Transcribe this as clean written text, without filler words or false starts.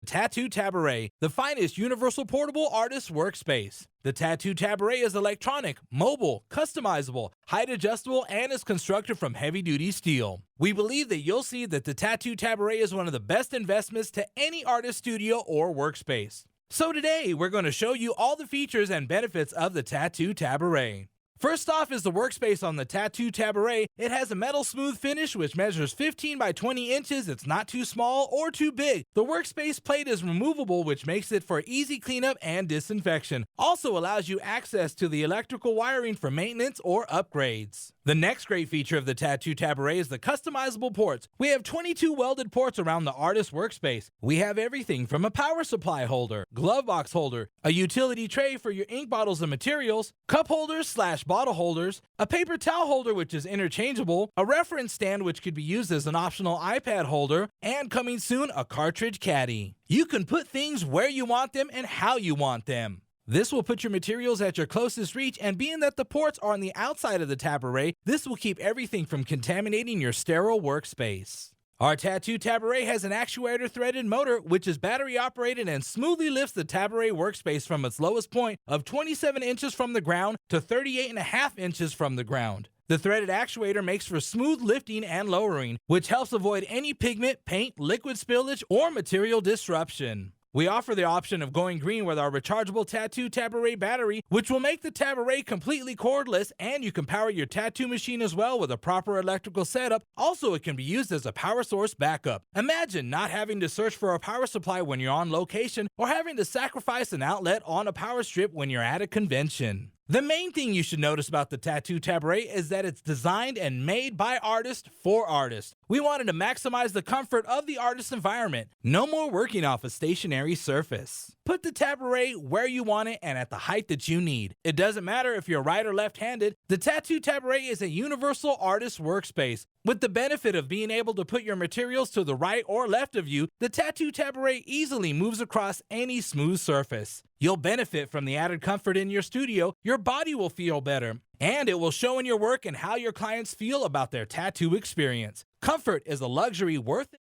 Tattoo Taboret, the finest universal portable artist workspace. The Tattoo Taboret is electronic, mobile, customizable, height adjustable, and is constructed from heavy-duty steel. We believe that you'll see that the Tattoo Taboret is one of the best investments to any artist studio or workspace. So today, we're going to show you all the features and benefits of the Tattoo Taboret. First off is the workspace on the Tattoo Taboret. It has a metal smooth finish which measures 15 by 20 inches. It's not too small or too big. The workspace plate is removable, which makes it for easy cleanup and disinfection. Also allows you access to the electrical wiring for maintenance or upgrades. The next great feature of the Tattoo Taboret is the customizable ports. We have 22 welded ports around the artist workspace. We have everything from a power supply holder, glove box holder, a utility tray for your ink bottles and materials, cup holders / bottle holders, a paper towel holder which is interchangeable, a reference stand which could be used as an optional iPad holder, and coming soon, a cartridge caddy. You can put things where you want them and how you want them. This will put your materials at your closest reach, and being that the ports are on the outside of the Taboret, this will keep everything from contaminating your sterile workspace. Our Tattoo Taboret has an actuator threaded motor which is battery operated and smoothly lifts the Taboret workspace from its lowest point of 27 inches from the ground to 38.5 inches from the ground. The threaded actuator makes for smooth lifting and lowering, which helps avoid any pigment, paint, liquid spillage, or material disruption. We offer the option of going green with our rechargeable Tattoo Taboret battery, which will make the Taboret completely cordless, and you can power your tattoo machine as well with a proper electrical setup. Also, it can be used as a power source backup. Imagine not having to search for a power supply when you're on location, or having to sacrifice an outlet on a power strip when you're at a convention. The main thing you should notice about the Tattoo Taboret is that it's designed and made by artists for artists. We wanted to maximize the comfort of the artist's environment. No more working off a stationary surface. Put the Taboret where you want it and at the height that you need. It doesn't matter if you're right or left-handed. The Tattoo Taboret is a universal artist workspace. With the benefit of being able to put your materials to the right or left of you, the Tattoo Taboret easily moves across any smooth surface. You'll benefit from the added comfort in your studio, your body will feel better, and it will show in your work and how your clients feel about their tattoo experience. Comfort is a luxury worth it.